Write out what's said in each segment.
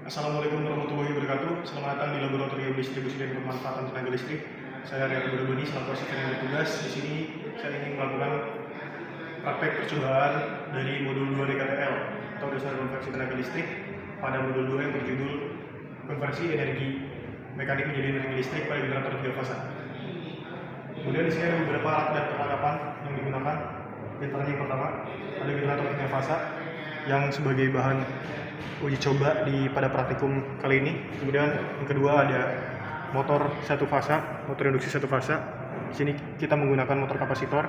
Assalamualaikum warahmatullahi wabarakatuh. Selamat datang di Laboratorium Distribusi dan Pemanfaatan Tenaga Listrik. Saya Rian Budi selaku asisten yang bertugas. Di sini saya ingin melakukan praktek percobaan dari modul 2 DKTL atau dasar konversi tenaga listrik pada modul 2 yang berjudul konversi energi mekanik menjadi energi listrik pada generator 3 fasa. Kemudian di sini ada beberapa alat dan perlengkapan yang digunakan. Di antaranya yang pertama ada generator 3 fasa yang sebagai bahan uji coba pada praktikum kali ini. Kemudian yang kedua ada motor satu fasa, motor induksi satu fasa. Di sini kita menggunakan motor kapasitor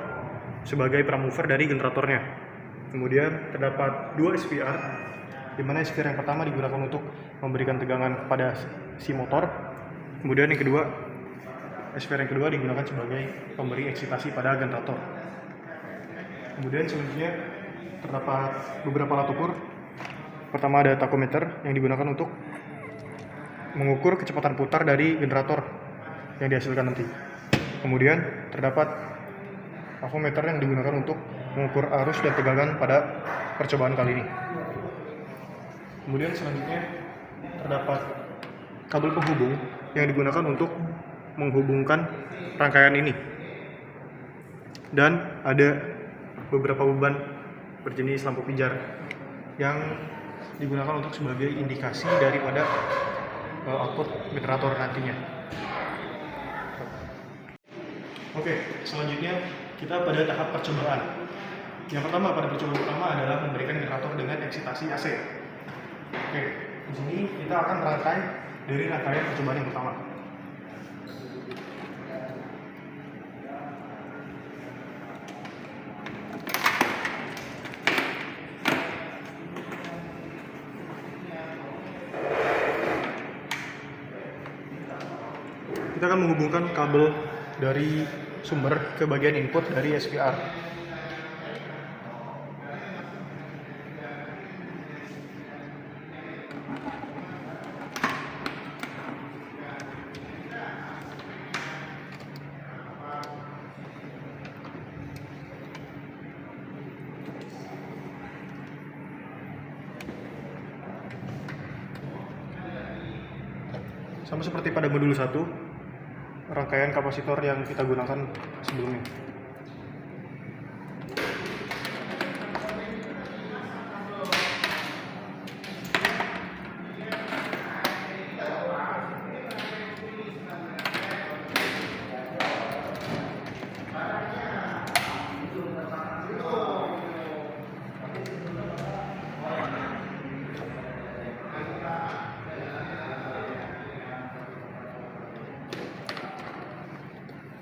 sebagai pramover dari generatornya. Kemudian terdapat dua SVR, di mana SVR yang pertama digunakan untuk memberikan tegangan kepada si motor. Kemudian yang kedua, SVR yang kedua digunakan sebagai pemberi eksitasi pada generator. Kemudian selanjutnya terdapat beberapa alat ukur. Pertama ada takometer yang digunakan untuk mengukur kecepatan putar dari generator yang dihasilkan nanti. Kemudian terdapat avometer yang digunakan untuk mengukur arus dan tegangan pada percobaan kali ini. Kemudian selanjutnya terdapat kabel penghubung yang digunakan untuk menghubungkan rangkaian ini. Dan ada beberapa beban berjenis lampu pijar yang digunakan untuk sebagai indikasi daripada output generator nantinya. Oke, selanjutnya kita pada tahap percobaan. Yang pertama pada percobaan pertama adalah memberikan generator dengan eksitasi AC. Oke, di sini kita akan merangkai dari rangkaian percobaan yang pertama. Kita akan menghubungkan kabel dari sumber ke bagian input dari SVR. Sama seperti pada modul 1, rangkaian kapasitor yang kita gunakan sebelumnya.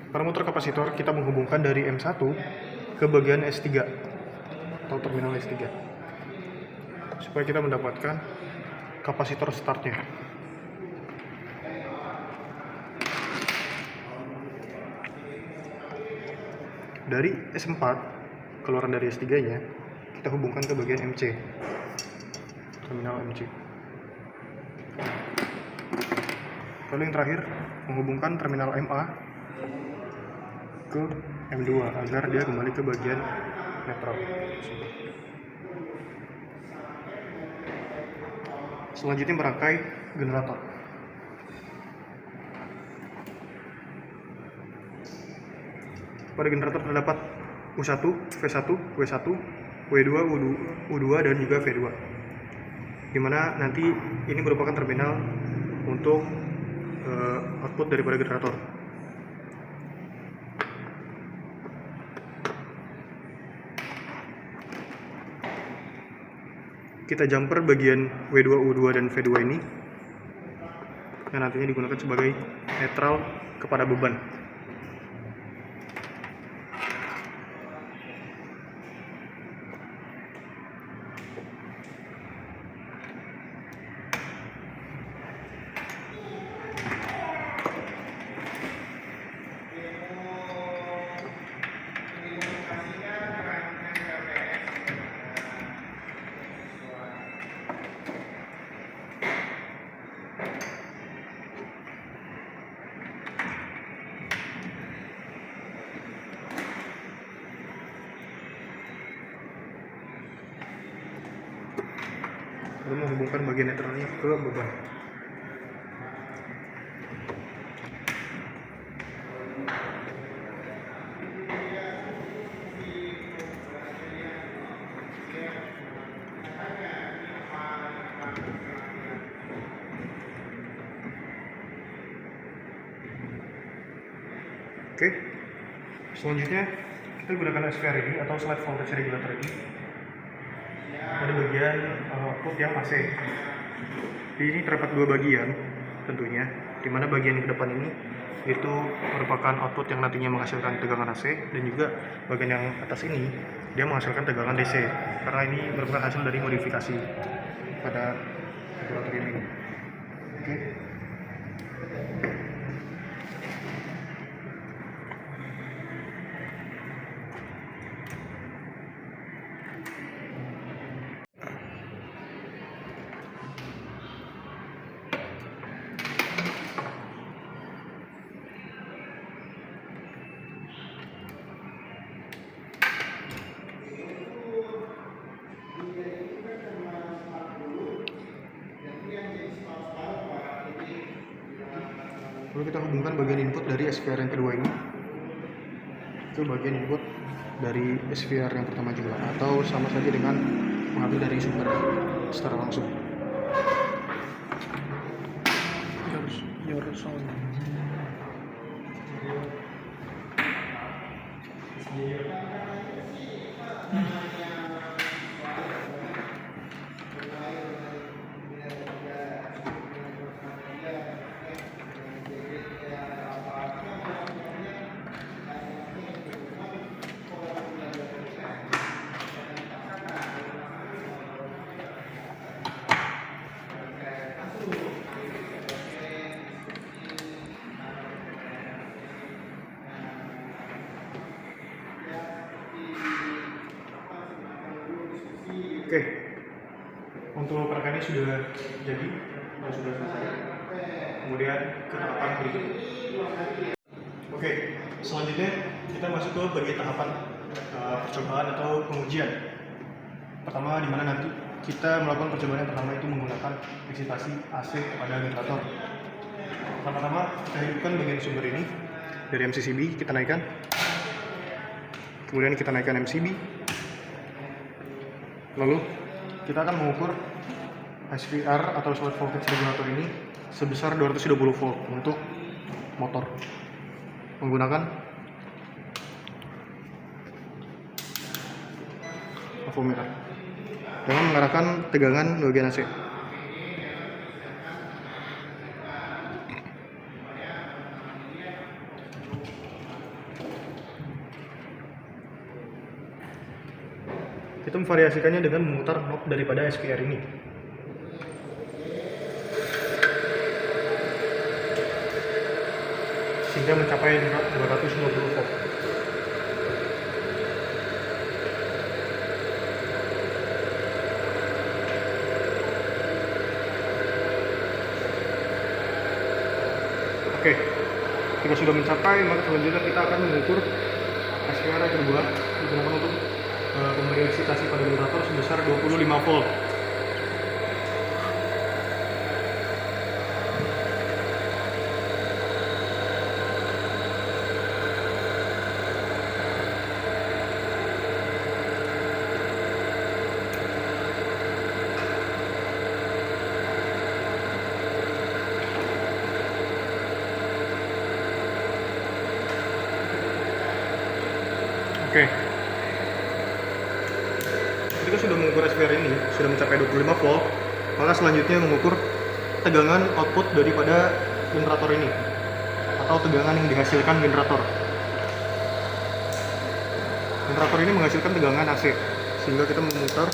Pada motor kapasitor kita menghubungkan dari M1 ke bagian S3 atau terminal S3 supaya kita mendapatkan kapasitor startnya. Dari S4 keluaran dari S3 nya kita hubungkan ke bagian MC, terminal MC. Lalu yang terakhir menghubungkan terminal MA ke M2 agar dia kembali ke bagian netral. Selanjutnya merangkai generator. Pada generator terdapat U1, V1, W1, W2, U2 dan juga V2. Dimana nanti ini merupakan terminal untuk output daripada generator. Kita jumper bagian W2, U2 dan V2 ini yang nantinya digunakan sebagai netral kepada beban. menghubungkan bagian netralnya ke beban. Oke, selanjutnya kita gunakan SVR ini atau slide voltage regulator ini pada bagian output yang AC. Ini terdapat dua bagian tentunya, di mana bagian ke depan ini itu merupakan output yang nantinya menghasilkan tegangan AC, dan juga bagian yang atas ini dia menghasilkan tegangan DC, karena ini merupakan hasil dari modifikasi pada regulator ini. Oke. Lalu kita hubungkan bagian input dari SVR yang kedua ini ke bagian input dari SVR yang pertama juga, atau sama saja dengan mengambil dari sumber secara langsung. Your sound. Oke, untuk perangkatnya sudah jadi, sudah selesai. Kemudian ke tahapan berikutnya. Oke, selanjutnya kita masuk ke bagian tahapan percobaan atau pengujian. Pertama, di mana nanti kita melakukan percobaan yang pertama itu menggunakan eksitasi AC kepada generator. Pertama-tama kita hidupkan bagian sumber ini dari MCCB, kita naikkan. Kemudian kita naikkan MCB. Lalu kita akan mengukur SVR atau slide voltage regulator ini sebesar 220 volt untuk motor menggunakan avometer dengan mengarahkan tegangan bagian AC. Kita memvariasikannya dengan memutar knob daripada SVR ini. Sehingga mencapai 220 volt. Oke, jika sudah mencapai, maka selanjutnya kita akan mengukur SVR yang kedua digunakan untuk pemberian eksitasi pada generator sebesar 25 volt. Oke. Ketika sudah mengukur SVR ini sudah mencapai 25 volt, maka selanjutnya mengukur tegangan output daripada generator ini atau tegangan yang dihasilkan generator. Generator ini menghasilkan tegangan AC, sehingga kita memutar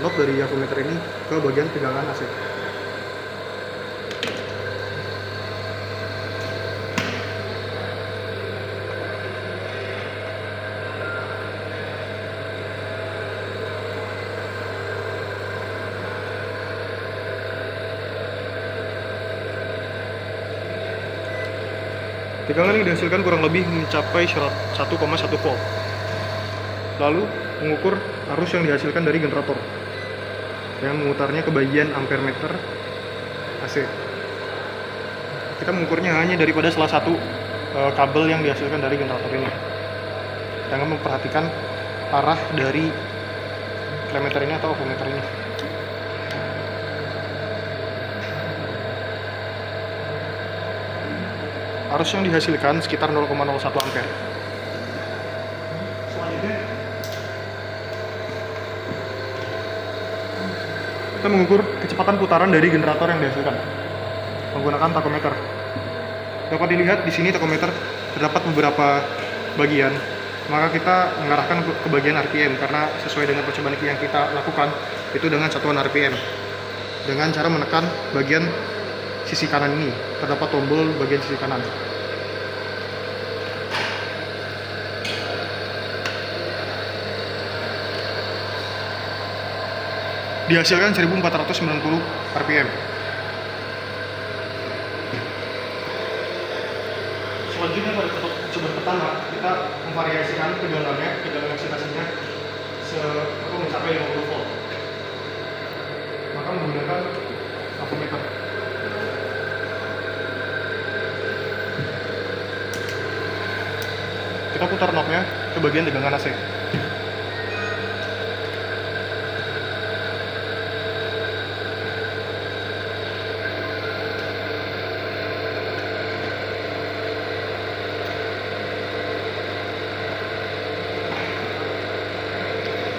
knob dari avometer ini ke bagian tegangan AC. Tegangan yang dihasilkan kurang lebih mencapai 1,1 volt. Lalu mengukur arus yang dihasilkan dari generator. dengan memutarnya ke bagian ampere meter AC. Kita mengukurnya hanya daripada salah satu kabel yang dihasilkan dari generator ini. Jangan memperhatikan arah dari klemeter ini atau ohmmeter ini. Arus yang dihasilkan sekitar 0,01 ampere. Selanjutnya kita mengukur kecepatan putaran dari generator yang dihasilkan menggunakan takometer. Dapat dilihat di sini takometer terdapat beberapa bagian. Maka kita mengarahkan ke bagian RPM karena sesuai dengan percobaan yang kita lakukan itu dengan satuan RPM. Dengan cara menekan bagian sisi kanan ini, terdapat tombol bagian sisi kanan. Dihasilkan 1490 RPM. Selanjutnya pada percobaan pertama kita memvariasikan tegangannya, tegangan eksitasinya mencapai 50 volt. Maka menggunakan ampermeter. Kita putar knobnya ke bagian tegangan AC.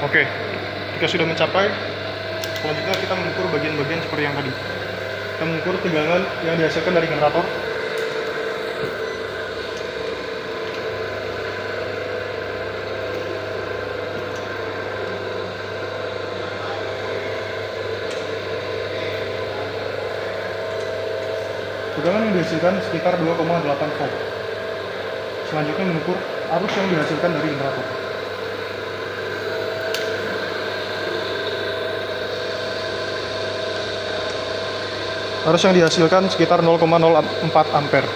Oke, jika sudah mencapai, selanjutnya kita mengukur bagian-bagian seperti yang tadi. Kita mengukur tegangan yang dihasilkan dari generator. Tegangan yang dihasilkan sekitar 2,8 volt. Selanjutnya mengukur arus yang dihasilkan dari generator. Arus yang dihasilkan sekitar 0,04 ampere.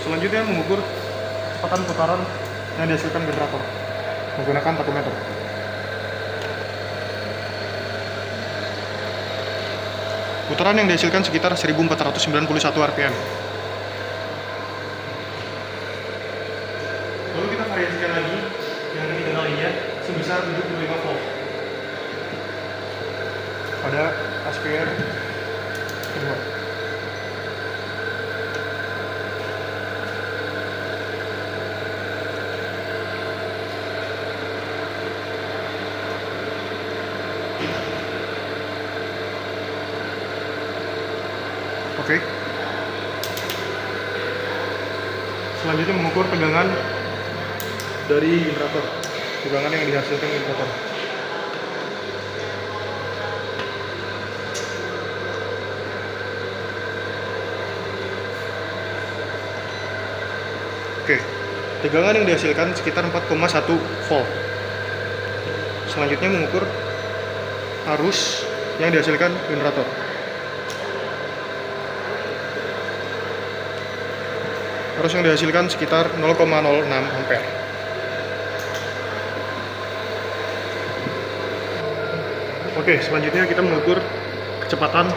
Selanjutnya mengukur kecepatan putaran yang dihasilkan generator menggunakan takometer. Putaran yang dihasilkan sekitar 1491 RPM. Lalu kita variasikan lagi yang ketiga kalinya sebesar 75 volt pada aspere kedua. Oke. Selanjutnya mengukur tegangan dari generator, tegangan yang dihasilkan generator. Oke, tegangan yang dihasilkan sekitar 4,1 volt. Selanjutnya mengukur arus yang dihasilkan generator. Arus yang dihasilkan sekitar 0,06 ampere. Oke, selanjutnya kita mengukur kecepatan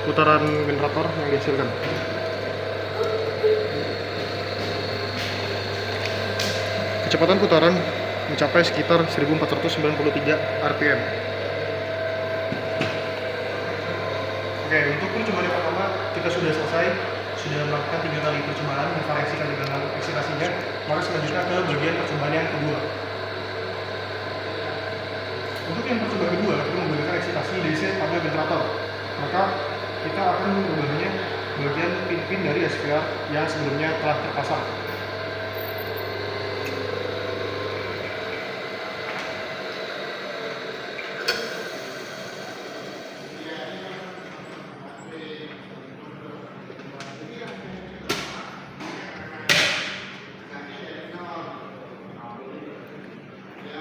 putaran generator yang dihasilkan. Kecepatan putaran mencapai sekitar 1493 RPM. Oke, untuk percobaan yang pertama kita sudah selesai, sudah melakukan 3 kali percobaan memvariasikan dengan eksitasinya. Maka selanjutnya ke bagian percobaan yang kedua. Untuk yang percobaan kedua, kita menggunakan eksitasi DC pada generator. Maka kita akan mengubahnya bagian pin-pin dari SPR yang sebelumnya telah terpasang.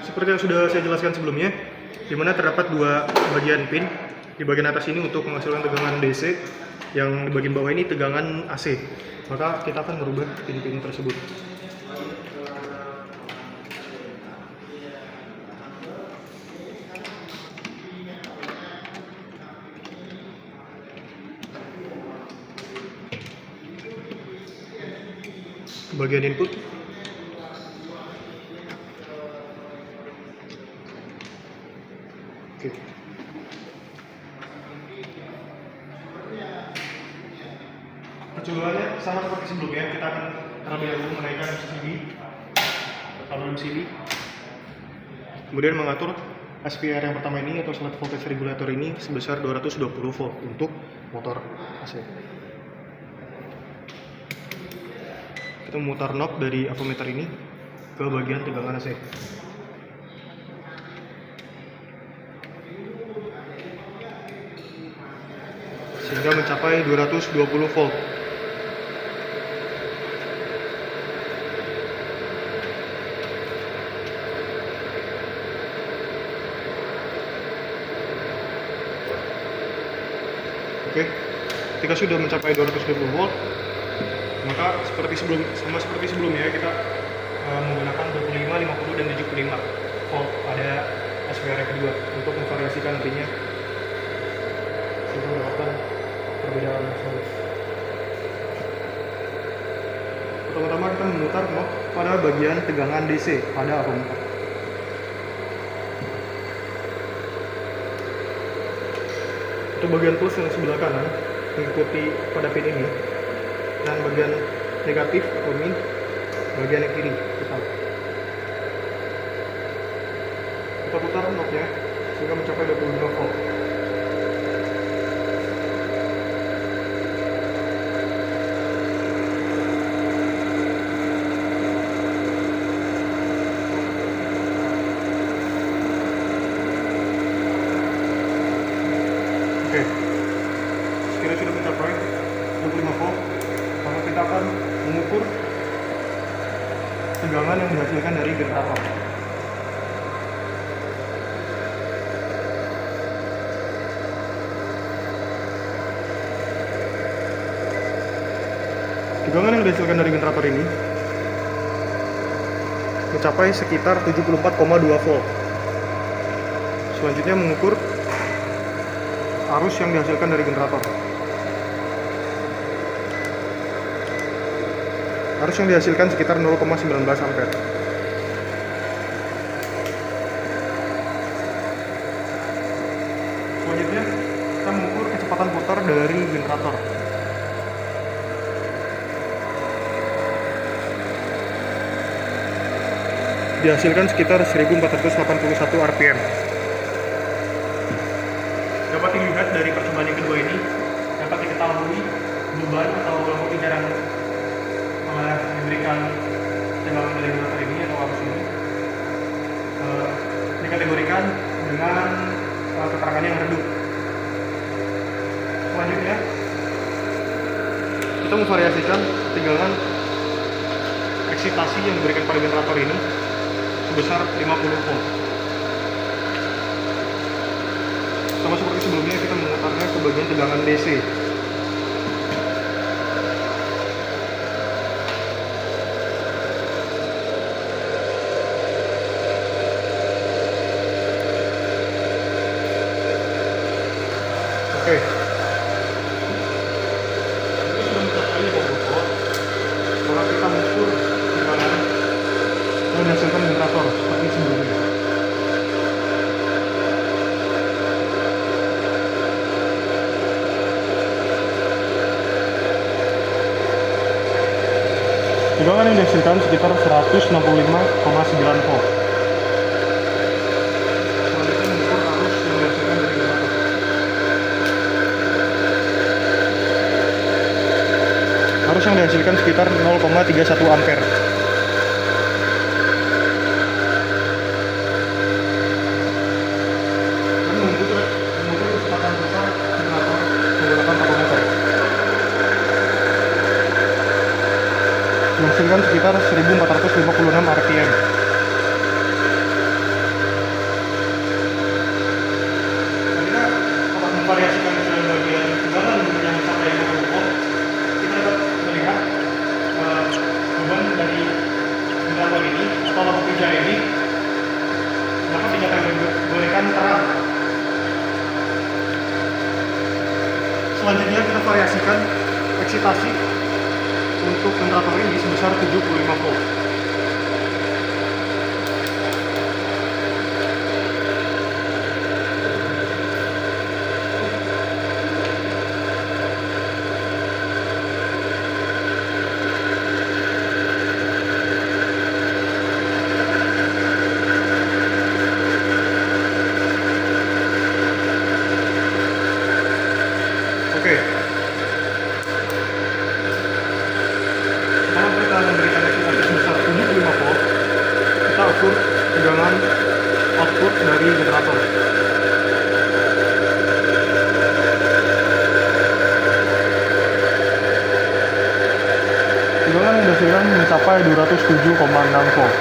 Seperti yang sudah saya jelaskan sebelumnya, di mana terdapat 2 bagian pin. Di bagian atas ini untuk menghasilkan tegangan DC, yang di bagian bawah ini tegangan AC. Maka kita akan merubah pin-pin tersebut. bagian input. Oke. Percobanya sama seperti sebelumnya, kita akan terlebih dahulu menaikkan MCB, kabel MCB, kemudian mengatur SPR yang pertama ini atau slide voltage regulator ini sebesar 220 volt untuk motor AC. Kita memutar knob dari avometer ini ke bagian tegangan AC. Sehingga mencapai 220 volt. Oke, ketika sudah mencapai 220 volt, maka seperti sebelumnya kita menggunakan 25, 50 dan 75 volt pada SPR yang kedua untuk memvariasikan nantinya sehingga mendapatkan perbedaan tersebut. Pertama-tama kita memutar knob pada bagian tegangan DC pada avometer. Untuk bagian plus yang sebelah kanan mengikuti pada pin ini, dan bagian negatif atau min bagian yang kiri kita putar knobnya sehingga mencapai 25 volt. Oke, sekiranya sudah mencapai 25 volt, maka kita akan mengukur tegangan yang dihasilkan dari generator. Tegangan yang dihasilkan dari generator ini mencapai sekitar 74,2 volt. Selanjutnya mengukur arus yang dihasilkan dari generator. Arus yang dihasilkan sekitar 0,19 ampere. Selanjutnya kita mengukur kecepatan putar dari generator. Dihasilkan sekitar 1481 rpm. Dapat dilihat dari percobaan yang kedua ini, dapat diketahui beban atau lampu pijaran telah diberikan tegangan dari generator ini atau arus ini dikategorikan dengan keterangan yang redup. Selanjutnya kita memvariasikan tegangan eksitasi yang diberikan pada generator ini sebesar 50 volt. Sama seperti sebelumnya, kita memutarnya ke bagian tegangan DC. Oke. Ini sudah mencapai 50 volt. Maka kita mengukur tegangan yang dihasilkan generator seperti sebelumnya. Tegangan yang dihasilkan sekitar 165,9 volt. Selanjutnya mengukur arus yang dihasilkan dari generator. Arus yang dihasilkan sekitar 0,31 ampere. Dan mengukur kecepatan putar generator menggunakan tachometer. Menghasilkan sekitar 1456 rpm. Kita dapat memvariasikan ke bagian tegangan yang mencapai 50 volt. Kita dapat melihat beban dari generator ini atau lampu pijar ini dapat dikategorikan terang. Selanjutnya kita variasikan eksitasi untuk untuk generator ini sebesar 75 volt. Oke. Kalau kita memberikan resistance sebesar 75 volt, kita ukur tegangan output dari generator. Tegangan yang dihasilkan mencapai 207,6 volt.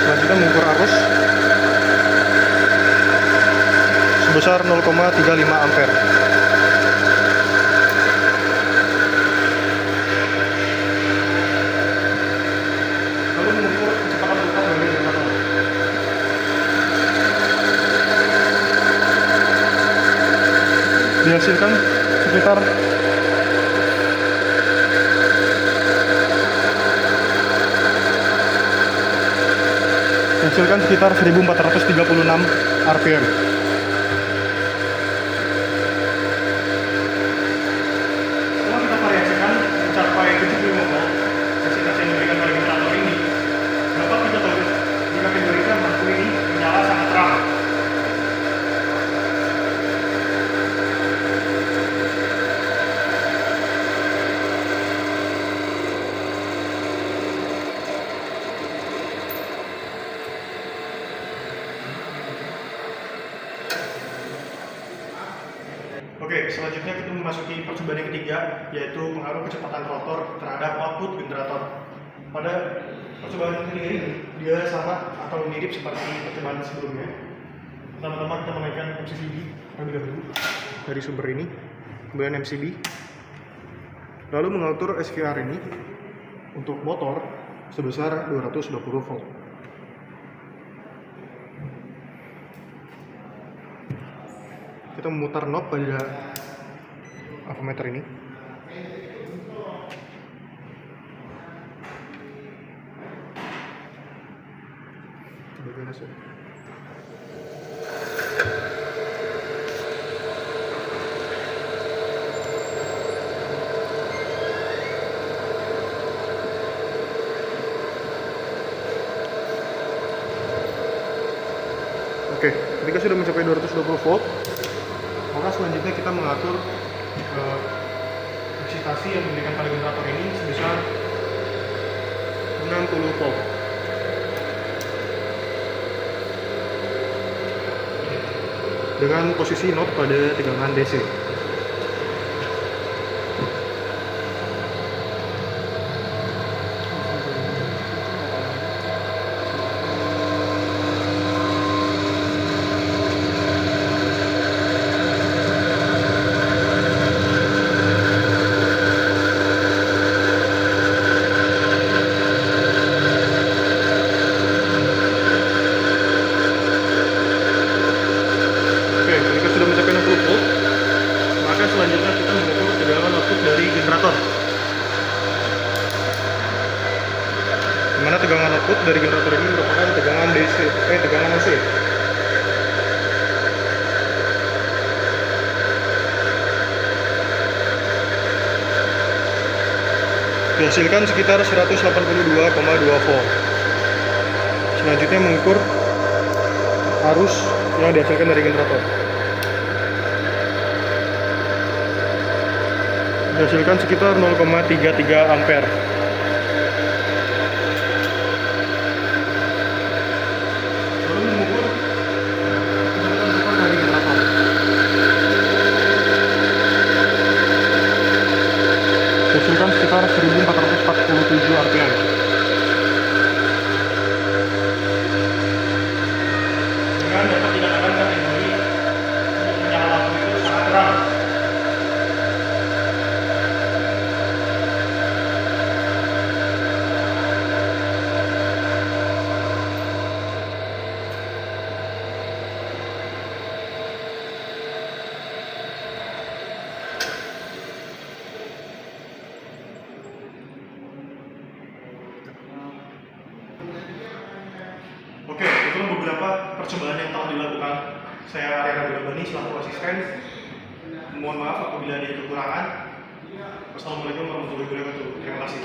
Selanjutnya mengukur arus sebesar 0,35 ampere. Lalu mengukur kecepatan putar dari generator. Dihasilkan sekitar 1436 RPM. Setelah kita variasikan mencapai 75 volt, resistance yang diberikan oleh generator ini dapat kita dikategorikan lampu ini menyala sangat terang. Oke, selanjutnya kita memasuki percobaan yang ketiga, yaitu pengaruh kecepatan rotor terhadap output generator. Pada percobaan yang ketiga ini, dia sama atau mirip seperti percobaan sebelumnya. Pertama-tama kita menaikkan MCB terlebih dahulu dari sumber ini, kemudian MCB, lalu mengatur SVR ini untuk motor sebesar 220 volt. Kita memutar knob pada avometer ini. Bagian hasil. Oke, ketika sudah mencapai 220 volt, maka selanjutnya kita mengatur eksitasi yang diberikan pada generator ini sebesar 60 volt. Dengan posisi knob pada tegangan DC. Selanjutnya kita mengukur tegangan output dari generator. Dimana tegangan output dari generator ini merupakan tegangan DC, tegangan AC. Dihasilkan sekitar 182,2 volt. Selanjutnya mengukur arus yang dihasilkan dari generator. Dihasilkan sekitar 0,33 ampere. Lalu mengukur kecepatan putar dari generator. Dihasilkan sekitar 1447 RPM. Dengan dapat dikatakan kategori untuk menyala lampu itu sangat terang. Oke, itulah beberapa percobaan yang telah dilakukan saya Arya Rabani selaku asisten. Mohon maaf apabila ada kekurangan. Wassalamualaikum warahmatullahi wabarakatuh. Terima kasih.